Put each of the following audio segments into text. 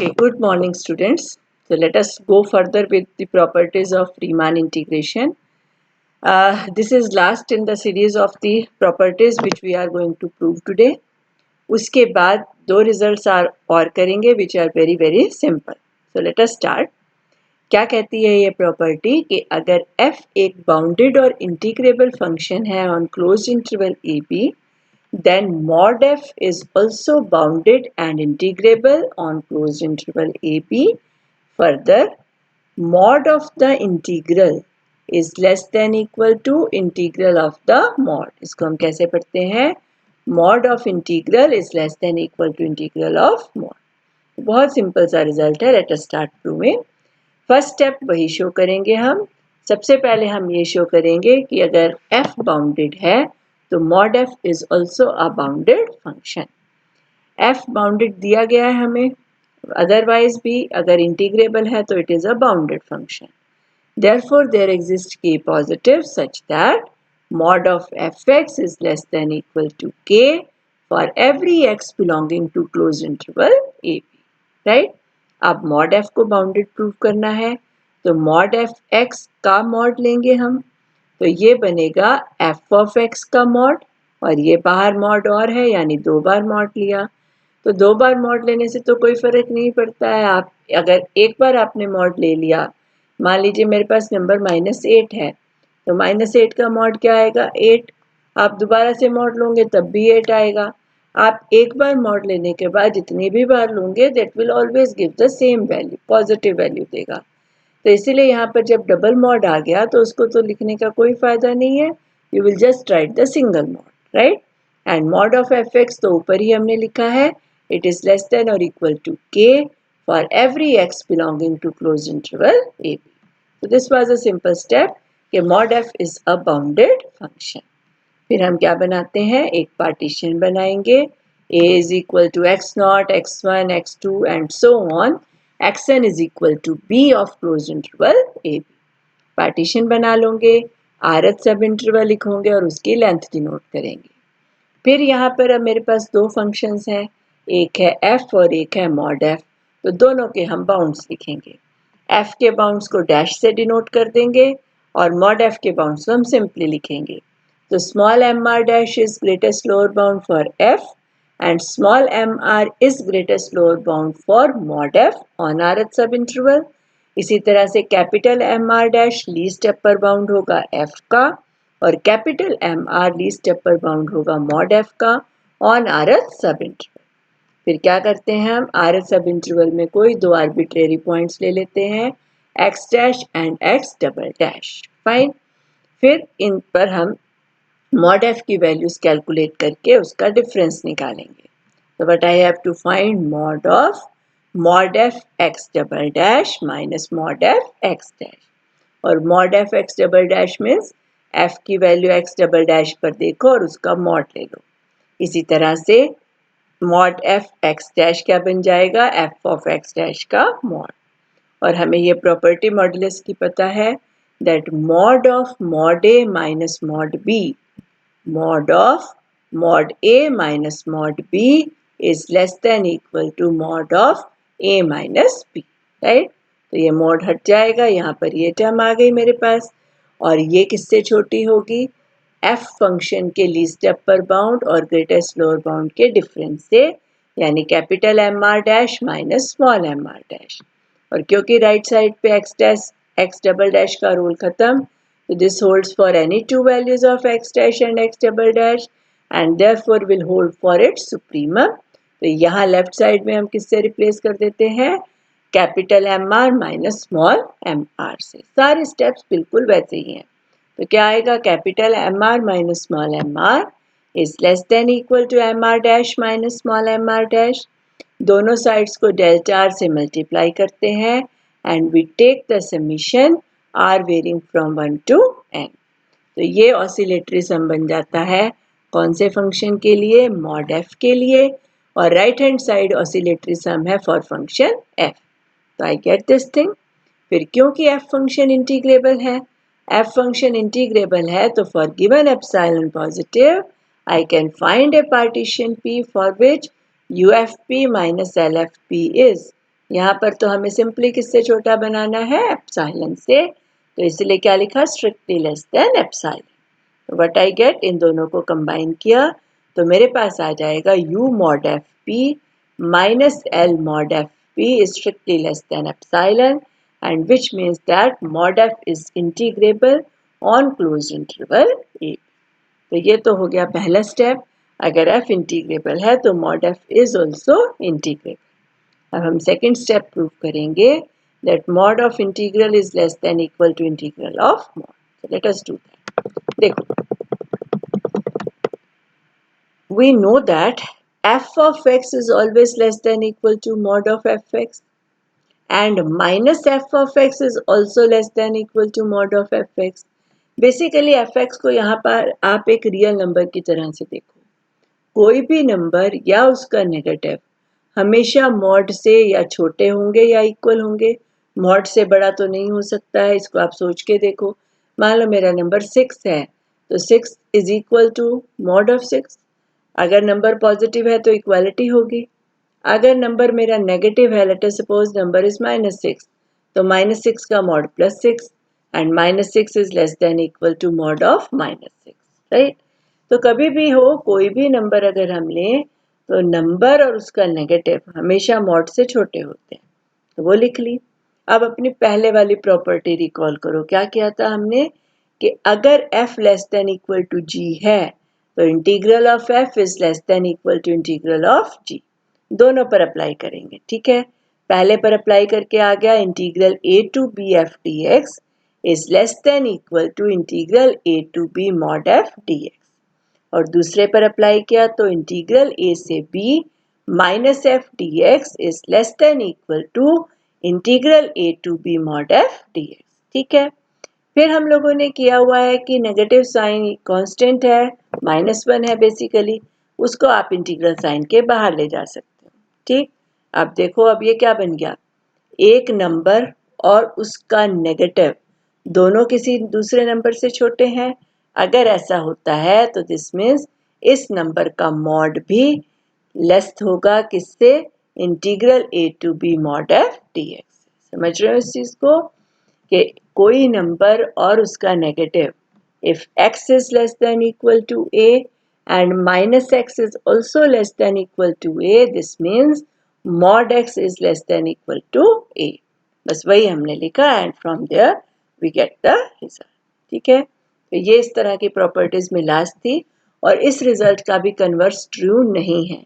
Okay, good morning, students. So let us go further with the properties of Riemann integration. This is last in the series of the properties which we are going to prove today. उसके बाद दो results और करेंगे which are very very simple. So let us start. क्या कहती है ये property कि अगर f एक बाउंडेड और इंटीग्रेबल फंक्शन है on closed interval A B, then mod f is also bounded and integrable on closed interval AB. Further, mod of the integral is less than equal to integral of the mod. इसको हम कैसे पढ़ते हैं? Mod of integral is less than equal to integral of mod. बहुत simple सा result है. Let us start proving. First step वही show करेंगे हम. सबसे पहले हम ये शो करेंगे कि अगर f बाउंडेड है तो mod f is also a bounded function. f bounded दिया गया है हमें, अदरवाइज भी अगर इंटीग्रेबल है तो it is a bounded function. Therefore there exist k positives such that mod of fx is less than equal to k for every x belonging to closed interval ab. Right? अब mod f को bounded prove करना है तो mod f x का mod लेंगे हम, तो ये बनेगा f of x का मॉड, और ये बाहर मॉड और है यानी दो बार मॉड लिया. तो दो बार मॉड लेने से तो कोई फर्क नहीं पड़ता है. आप अगर एक बार आपने मॉड ले लिया, मान लीजिए मेरे पास नंबर -8 है तो -8 का मॉड क्या आएगा? 8. आप दोबारा से मॉड लोगे तब भी 8 आएगा. आप एक बार मॉड लेने के बाद जितनी भी बार लोगे that will always give the same value, positive value देगा. तो इसीलिए यहाँ पर जब डबल मॉड आ गया तो उसको तो लिखने का कोई फायदा नहीं है. You will just write the single mod, right. And mod of F X तो ऊपर ही हमने लिखा है, इट इज लेस देन और equal to K for every X belonging to close interval A B. तो this was a simple step कि mod F is a bounded function. फिर हम क्या बनाते हैं? एक पार्टीशन बनाएंगे. a is equal to X not, x1, x2 and so on. xn is equal to b of closed interval AB. Partition बना लोगे, आरत सब इंटरवल लिखोगे और उसकी लेंथ डिनोट करेंगे. फिर यहाँ पर अब मेरे पास दो फंक्शंस हैं, एक है f और एक है mod f. तो दोनों के हम बाउंड्स लिखेंगे. f के बाउंड्स को डैश से डिनोट कर देंगे और mod f के बाउंड्स को हम सिंपली लिखेंगे. तो small mr dash is greatest lower bound for f and small mr is greatest lower bound for mod f on rth subinterval. इसी तरह से capital mr dash least upper bound होगा f का और capital mr least upper bound होगा mod f का on rth subinterval. फिर क्या करते हैं हम? rth सबइंटरवल में कोई दो आर्बिट्रेरी पॉइंट्स ले लेते हैं, x dash and x double dash. Fine. फिर इन पर हम mod f की वैल्यूज कैलकुलेट करके उसका डिफरेंस निकालेंगे. तो what I have to find? mod f x double dash minus mod f x dash. और mod f x double dash means f की वैल्यू x डबल डैश पर देखो और उसका मॉड ले लो. इसी तरह से mod f x डैश क्या बन जाएगा? f of x डैश का मॉड. और हमें ये प्रॉपर्टी मॉडुलस की पता है, that mod of mod a minus mod b, mod of mod a minus mod b is less than equal to mod of a minus b. Right. तो ये mod हट जाएगा, यहाँ पर ये टर्म आ गई मेरे पास, और ये किससे छोटी होगी? f फंक्शन के लीस्ट अपर बाउंड और ग्रेटेस्ट लोअर बाउंड के डिफरेंस से, यानी capital mr dash minus small mr dash. और क्योंकि राइट साइड पे x dash x double dash का रूल खत्म, so this holds for any two values of x dash and x double dash and therefore will hold for its supremum. तो यहाँ left side में हम किससे replace कर देते हैं? Capital mr minus small mr से. सारे स्टेप्स बिल्कुल वैसे ही हैं. तो क्या आएगा? Capital mr minus small mr is less than equal to mr dash minus small mr dash. दोनों साइड्स को डेल्टा r से मल्टीप्लाई करते हैं and we take the summation r varying from 1 to n. तो ये ऑसिलेटरी सम बन जाता है कौन से फंक्शन के लिए? mod f के लिए. और राइट हैंड साइड ऑसिलेटरी सम है फॉर फंक्शन f. तो आई गेट दिस थिंग. फिर क्योंकि f फंक्शन इंटीग्रेबल है, f फंक्शन इंटीग्रेबल है तो for given epsilon positive I can find A partition p for which UFP minus LFP is, यहाँ पर तो हमें सिंपली किससे छोटा बनाना है, एप्सिलॉन से, तो इसलिए क्या लिखा, strictly less than epsilon. What I get, इन दोनों को कंबाइन किया तो मेरे पास आ जाएगा u mod F P minus L mod F P is strictly less than epsilon, and which means that mod f is integrable on closed interval a। तो ये तो हो गया पहला स्टेप। अगर f इंटीग्रेबल है तो mod f is also integrable। अब हम सेकंड स्टेप प्रूव करेंगे that mod of integral is less than equal to integral of mod। So let us do that। देखो, we know that f of x is always less than equal to mod of fx, and minus f of x is also less than equal to mod of fx। Basically fx को यहाँ पर आप एक real number की तरह से देखो, कोई भी नंबर या उसका नेगेटिव हमेशा मॉड से या छोटे होंगे या इक्वल होंगे। मॉड से बड़ा तो नहीं हो सकता है, इसको आप सोच के देखो। मान लो मेरा नंबर 6 है, तो 6 is equal to mod of 6। अगर नंबर पॉजिटिव है तो इक्वालिटी होगी। अगर नंबर मेरा नेगेटिव है, let us suppose number is -6, तो -6 का mod +6 and -6 is less than equal to mod of -6, right. तो कभी भी हो, कोई भी नंबर अगर हम लें तो नंबर और उसका नेगेटिव हमेशा मॉड से छोटे होते हैं, तो वो लिख ली। अब अपनी पहले वाली प्रॉपर्टी रिकॉल करो, क्या किया था हमने कि अगर f less than equal to g है तो integral of f is less than equal to integral of g। दोनों पर अप्लाई करेंगे, ठीक है। पहले पर अप्लाई करके आ गया integral a to b f dx is less than equal to integral a to b mod f dx, और दूसरे पर अप्लाई किया तो इंटीग्रल a से b minus F D X is less than equal to integral a to b mod f dx, ठीक है। फिर हम लोगों ने किया हुआ है कि नेगेटिव साइन कांस्टेंट है, -1 है बेसिकली, उसको आप इंटीग्रल साइन के बाहर ले जा सकते हो, ठीक। अब देखो, अब ये क्या बन गया, एक नंबर और उसका नेगेटिव दोनों किसी दूसरे नंबर से छोटे हैं। अगर ऐसा होता है तो दिस मीन्स इस नंबर का मॉड भी लेस होगा किससे, integral a to b mod f dx। समझ रहे हो इस चीज को कि कोई नंबर और उसका negative, if x is less than equal to a and minus x is also less than equal to a, this means mod x is less than equal to a। बस वही हमने लिखा and from there we get the result, ठीक है। तो ये इस तरह की प्रॉपर्टीज में लास्ट थी, और इस रिजल्ट का भी कन्वर्स ट्रू नहीं है।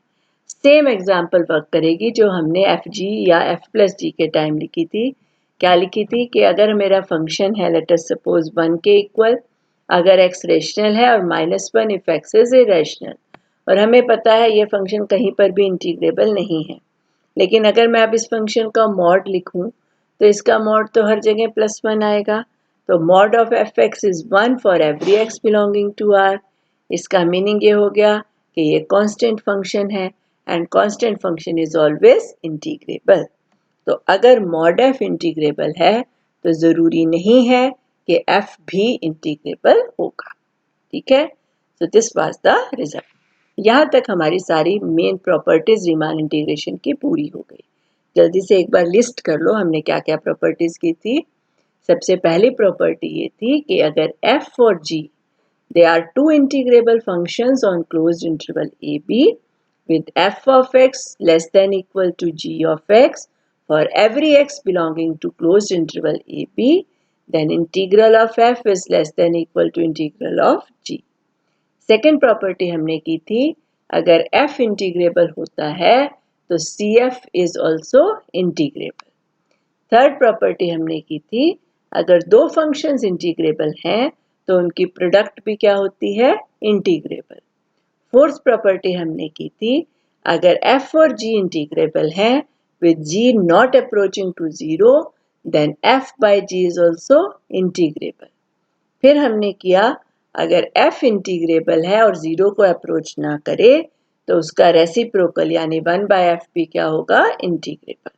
सेम एग्जाम्पल वर्क करेगी जो हमने एफ जी या एफ प्लस जी के टाइम लिखी थी। क्या लिखी थी कि अगर मेरा फंक्शन है लेट अस सपोज 1 के इक्वल, अगर x रेशनल है और -1 इफ x इज इरेशनल, और हमें पता है ये फंक्शन कहीं पर भी इंटीग्रेबल नहीं है। लेकिन अगर मैं अब इस फंक्शन का मॉड लिखूं तो इसका मॉड तो हर जगह +1 आएगा। तो mod of F X is 1 for every X belonging to R. इसका मीनिंग ये हो गया कि ये कांस्टेंट फंक्शन है and constant function is always integrable. तो अगर मॉड एफ इंटीग्रेबल है तो ज़रूरी नहीं है कि एफ भी इंटीग्रेबल होगा, ठीक है। So this was the result. यहाँ तक हमारी सारी मेन प्रॉपर्टीज रीमान इंटीग्रेशन की पूरी हो गई। जल्दी से एक बार लिस्ट कर लो हमने क्या क्या प्रॉपर्टीज की थी। सबसे पहली प्रॉपर्टी ये थी कि अगर f और g they are two integrable functions on closed interval ab with f of x less than equal to g of x for every x belonging to closed interval ab, then integral of f is less than equal to integral of g। Second property हमने की थी अगर f integrable होता है तो cf is also integrable. Third property हमने की थी अगर दो फंक्शंस इंटीग्रेबल हैं तो उनकी प्रोडक्ट भी क्या होती है, इंटीग्रेबल। फोर्थ प्रॉपर्टी हमने की थी अगर f और g इंटीग्रेबल है with g not approaching to 0 then f by g is also integrable. फिर हमने किया अगर f इंटीग्रेबल है और 0 को अप्रोच ना करे तो उसका रेसिप्रोकल यानी 1 बाय एफ भी क्या होगा, इंटीग्रेबल।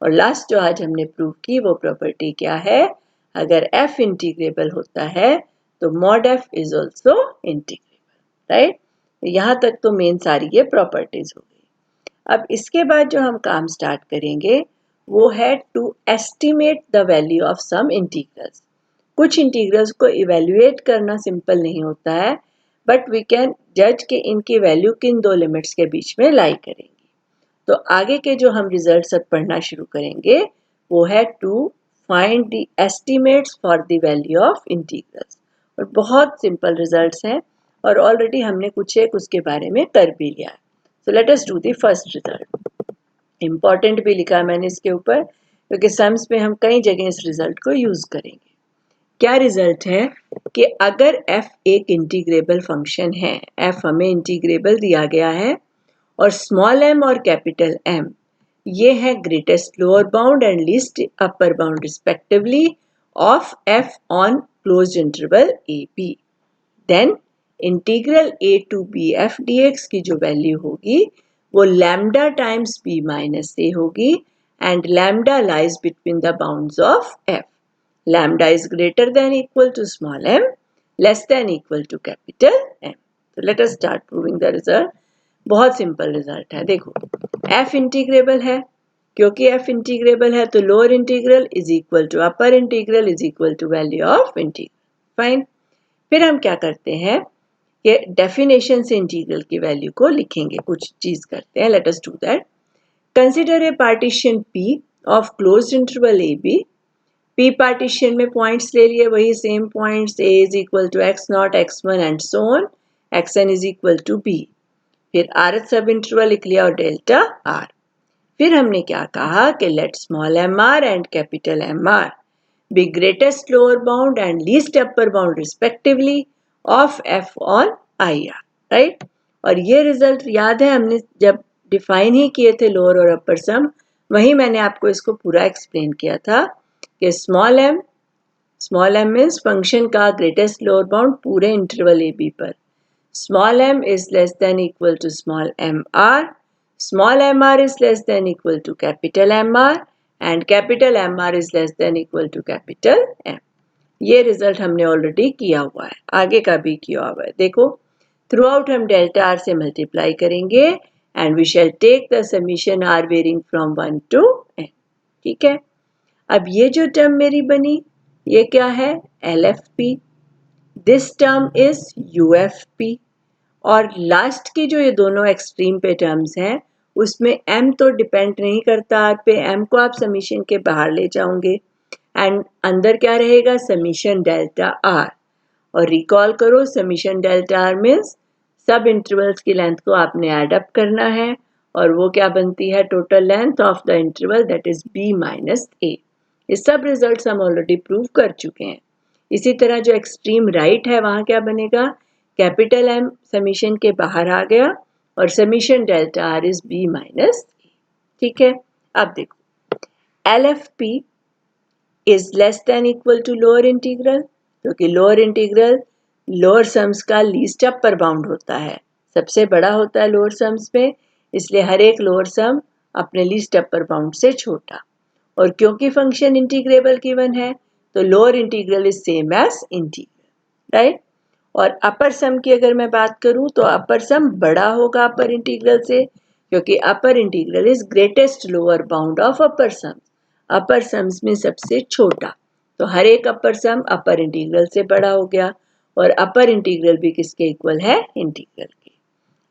और लास्ट जो आज हमने प्रूव की वो प्रॉपर्टी क्या है, अगर f इंटीग्रेबल होता है तो mod f is also integrable, right. यहाँ तक तो मेन सारी ये प्रॉपर्टीज हो गई। अब इसके बाद जो हम काम स्टार्ट करेंगे वो है to estimate the value of some integrals. कुछ इंटीग्रल्स को इवेल्युएट करना सिंपल नहीं होता है, बट वी कैन जज कि इनकी वैल्यू किन दो लिमिट्स के बीच में लाई करेंगी। तो आगे के जो हम रिजल्ट्स अब पढ़ना शुरू करेंगे वो है to find the estimates for the value of integrals. और बहुत सिंपल रिजल्ट्स हैं और ऑलरेडी हमने कुछ एक उसके बारे में कर भी लिया है। So let us do the first result. Important भी लिखा है मैंने इसके ऊपर क्योंकि सम्स में हम कई जगह इस रिजल्ट को यूज करेंगे। क्या रिजल्ट है कि अगर f एक इंटीग्रेबल फंक्शन है, f हमें इंटीग्रेबल दिया गया है और स्मॉल m और कैपिटल M ये है greatest lower bound and least upper bound respectively of f on closed interval a b, then integral a to b f dx की जो वैल्यू होगी वो lambda times b minus a होगी and lambda lies between the bounds of f. Lambda is greater than equal to small m, less than equal to capital M. So let us start proving the result. बहुत simple result है। देखो f integrable है, क्योंकि f integrable है तो lower integral is equal to upper integral is equal to value of integral. Fine. फिर हम क्या करते हैं कि डेफिनेशन से इंटीग्रल की वैल्यू को लिखेंगे, कुछ चीज करते हैं। Let us do that. Consider a partition P of closed interval A B. P partition में पॉइंट्स ले लिए, वही same points a is equal to x0 x1 and so on, xn is equal to b। फिर rth sub interval लिख लिया और delta r। फिर हमने क्या कहा कि let small M R and capital M R be greatest lower bound and least upper bound respectively of f on I R, right. और ये रिजल्ट याद है हमने जब डिफाइन ही किए थे लोअर और अपर सम, वहीं मैंने आपको इसको पूरा एक्सप्लेन किया था कि स्मॉल m मीन्स फंक्शन का ग्रेटेस्ट लोअर बाउंड पूरे इंटरवल ए बी पर। Small m is less than equal to small M R, small M R is less than equal to capital M R and capital M R is less than equal to capital M. ये result हमने already किया हुआ है, आगे का भी किया हुआ है। देखो थ्रू आउट हम डेल्टा आर से मल्टीप्लाई करेंगे and we shall take the summation R varying from 1 to n। ठीक है। अब ये जो टर्म मेरी बनी ये क्या है, LFP, this term is UFP। और लास्ट की जो ये दोनों एक्सट्रीम पे टर्म्स हैं उसमें m तो डिपेंड नहीं करता r पे, m को आप समीशन के बाहर ले जाओगे एंड अंदर क्या रहेगा, समीशन डेल्टा r। और रिकॉल करो समीशन डेल्टा r मीन्स सब इंटरवल्स की लेंथ को आपने ऐड अप करना है और वो क्या बनती है, total length of the interval that is b minus a। ये सब रिजल्ट्स हम ऑलरेडी प्रूव कर चुके हैं। इसी तरह जो एक्सट्रीम राइट है वहां क्या बनेगा, कैपिटल M समीशन के बाहर आ गया और summation delta r is b minus a। ठीक है। अब देखो LFP is less than equal to lower integral, क्योंकि लोअर इंटीग्रल लोअर सम्स का लीस्ट अपर बाउंड होता है, सबसे बड़ा होता है लोअर सम्स में, इसलिए हर एक लोअर सम अपने लीस्ट अपर बाउंड से छोटा। और क्योंकि फंक्शन इंटीग्रेबल गिवन है तो lower integral is same as integral, right. और अपर सम की अगर मैं बात करूं तो अपर सम बड़ा होगा अपर इंटीग्रल से, क्योंकि अपर integral is greatest lower bound of upper sums, upper sums में सबसे छोटा। तो हर एक अपर सम अपर इंटीग्रल से बड़ा हो गया और अपर इंटीग्रल भी किसके इक्वल है, इंटीग्रल के।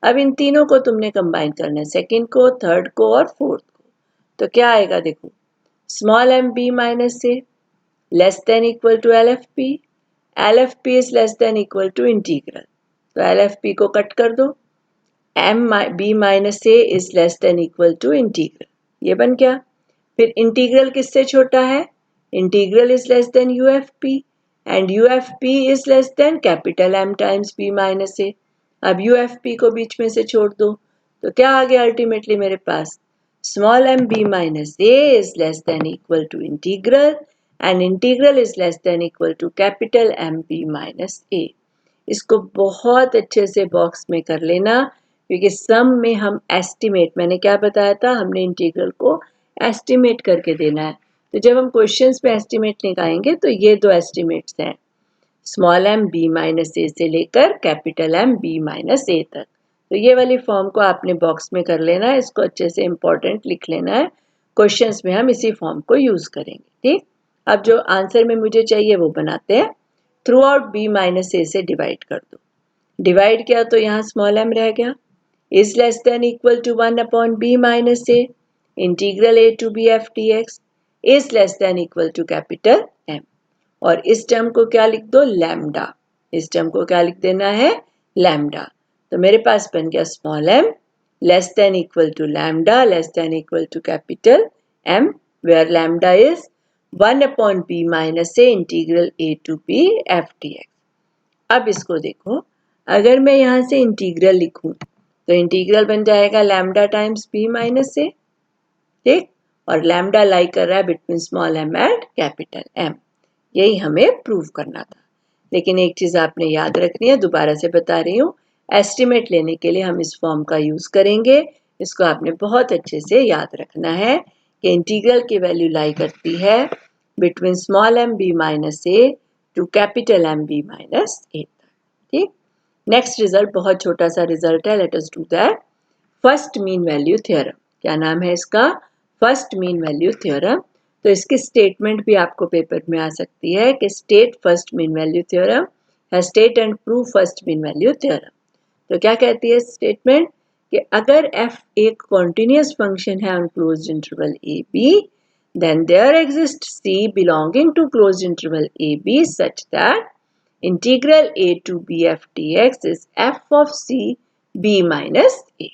अब इन तीनों को तुमने कंबाइन करना है, सेकंड को, थर्ड को और फोर्थ को। तो क्या आएगा, देखो small m b minus a less than equal to LFP, LFP is less than equal to integral, तो LFP को कट कर दो, m b minus a is less than equal to integral, ये बन गया। फिर इंटीग्रल किससे छोटा है, integral is less than UFP and UFP is less than capital M times b minus a। अब UFP को बीच में से छोड़ दो तो क्या आ गया अल्टीमेटली मेरे पास, small m b minus a is less than equal to integral and integral is less than equal to capital M b minus a। इसको बहुत अच्छे से बॉक्स में कर लेना, क्योंकि सम में हम एस्टिमेट, मैंने क्या बताया था, हमने इंटीग्रल को एस्टिमेट करके देना है। तो जब हम क्वेश्चंस पे एस्टिमेट निकालेंगे तो ये दो एस्टिमेट्स हैं, small m b minus a से लेकर capital M b minus a तक। तो ये वाली फॉर्म को आपने बॉक्स में कर लेना है, इसको अच्छे से इंपॉर्टेंट लिख लेना है, क्वेश्चंस में हम इसी फॉर्म को यूज करेंगे। ठीक, अब जो आंसर में मुझे चाहिए वो बनाते हैं। थ्रू आउट b माइनस ए से डिवाइड कर दो। डिवाइड किया तो यहाँ स्मॉल m रह गया। Is less than equal to 1/b minus A integral a to b f dx is less than equal to capital M। और इस टर्म को क्या लिख दो, लैम्डा। इस टर्म को क्या लिख देना है, लैम्डा। तो मेरे पास बन गया small m less than equal to lambda less than equal to capital M, where lambda is 1/b minus A integral a to b f dx। अब इसको देखो, अगर मैं यहां से इंटीग्रल लिखूं तो इंटीग्रल बन जाएगा lambda times b minus A. ठीक, और लैम्डा लाई कर रहा है between small m and capital M। यही हमें प्रूव करना था। लेकिन एक चीज आपने याद रखनी है, दोबारा से बता रही हूँ, एस्टिमेट लेने के लिए हम इस फॉर्म का यूज करेंगे। इसको आपने बहुत अच्छे से याद रखना है कि इंटीग्रल की वैल्यू लाई करती है between small m b minus A to capital M b minus A. ठीक, नेक्स्ट रिजल्ट बहुत छोटा सा रिजल्ट है, let us do that. First mean value theorem, क्या नाम है इसका, फर्स्ट मीन वैल्यू थ्योरम। तो इसकी स्टेटमेंट भी आपको पेपर में आ सकती है कि state first mean value theorem है, state and prove first mean value theorem. तो क्या कहती है स्टेटमेंट कि अगर f एक कॉन्टिन्यूस फंक्शन है on closed interval A B, then there exists c belonging to closed interval ab such that integral a to b f dx is f of c b minus a।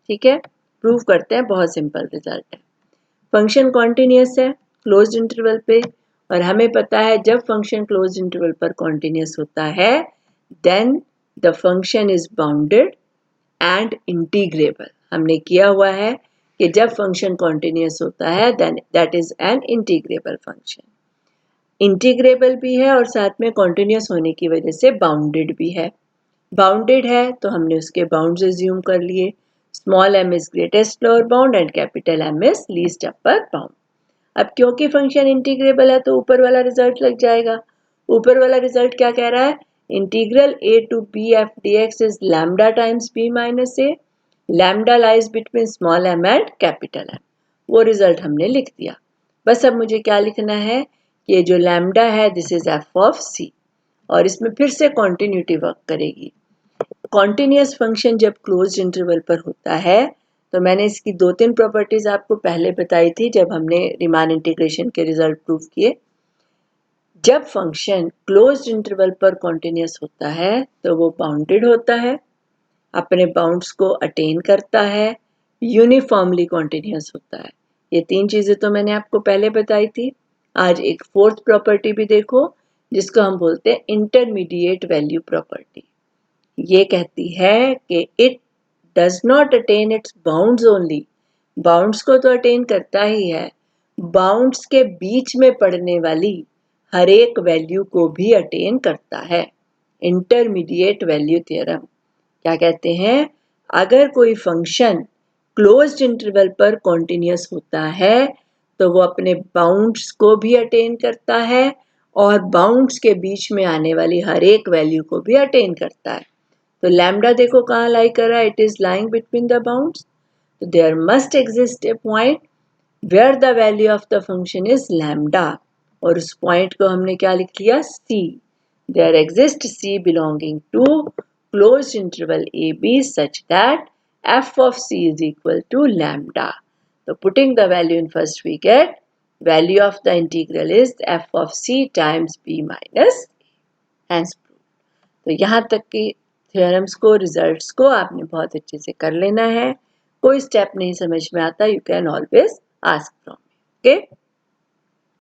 ठीक है, prove करते हैं, बहुत simple result है। Function continuous है closed interval पे, और हमें पता है जब फंक्शन क्लोज्ड इंटरवल पर कॉन्टिन्यूस होता है then the function is bounded and integrable. हमने किया हुआ है कि जब फंक्शन कॉन्टिन्यूस होता है then that is an integrable function. Integrable भी है और साथ में कॉन्टिन्यूस होने की वजह से बाउंडेड भी है। बाउंडेड है तो हमने उसके बाउंड्स एज्यूम कर लिए, small m is greatest lower bound and capital M is least upper bound. अब क्योंकि फंक्शन इंटीग्रेबल है तो ऊपर वाला रिजल्ट लग जाएगा। ऊपर वाला रिजल्ट क्या कह रहा है, integral a to b f dx is lambda times b minus a, lambda lies between small m and capital M। वो रिजल्ट हमने लिख दिया। बस अब मुझे क्या लिखना है कि ये जो लैम्डा है this is f of c, और इसमें फिर से कॉन्टिन्यूटी वर्क करेगी। कॉन्टिन्यूस फंक्शन जब क्लोज्ड इंटरवल पर होता है तो मैंने इसकी 2-3 प्रॉपर्टीज आपको पहले बताई थी जब हमने रीमान इंटीग्रेशन के रिजल्ट प्रूव किए। जब फंक्शन क्लोज्ड इंटरवल पर कॉन्टिन्यूस होता है तो वो बाउंडेड होता है, अपने बाउंड्स को अटेन करता है, यूनिफॉर्मली कॉन्टिन्यूस होता है। ये 3 चीजें तो मैंने आपको पहले बताई थी। आज एक फोर्थ प्रॉपर्टी भी देखो जिसको हम बोलते हैं इंटरमीडिएट वैल्यू प्रॉपर्टी। ये कहती है कि it does not attain it's bounds only, bounds को तो अटेन करता ही है, बाउंड्स के बीच में पड़ने वाली हर एक वैल्यू को भी अटेन करता है। इंटरमीडिएट वैल्यू थ्योरम क्या कहते हैं, अगर कोई फंक्शन क्लोज्ड इंटरवल पर कॉन्टिन्यूस होता है तो वो अपने बाउंड्स को भी अटेन करता है और बाउंड्स के बीच में आने वाली हर एक वैल्यू को भी अटेन करता है। तो लैम्डा देखो कहाँ लाई कर रहा है, it is lying between the bounds. तो there must exist a point where the value of the function is lambda, और उस पॉइंट को हमने क्या लिख लिया, c। There exist c belonging to closed interval AB such that f of c is equal to lambda. So putting the value in first we get value of the integral is f of c times b minus a. Hence proved. तो यहाँ तक की theorems को, results को आपने बहुत अच्छे से कर लेना है। कोई स्टेप नहीं समझ में आता, you can always ask from me. Okay.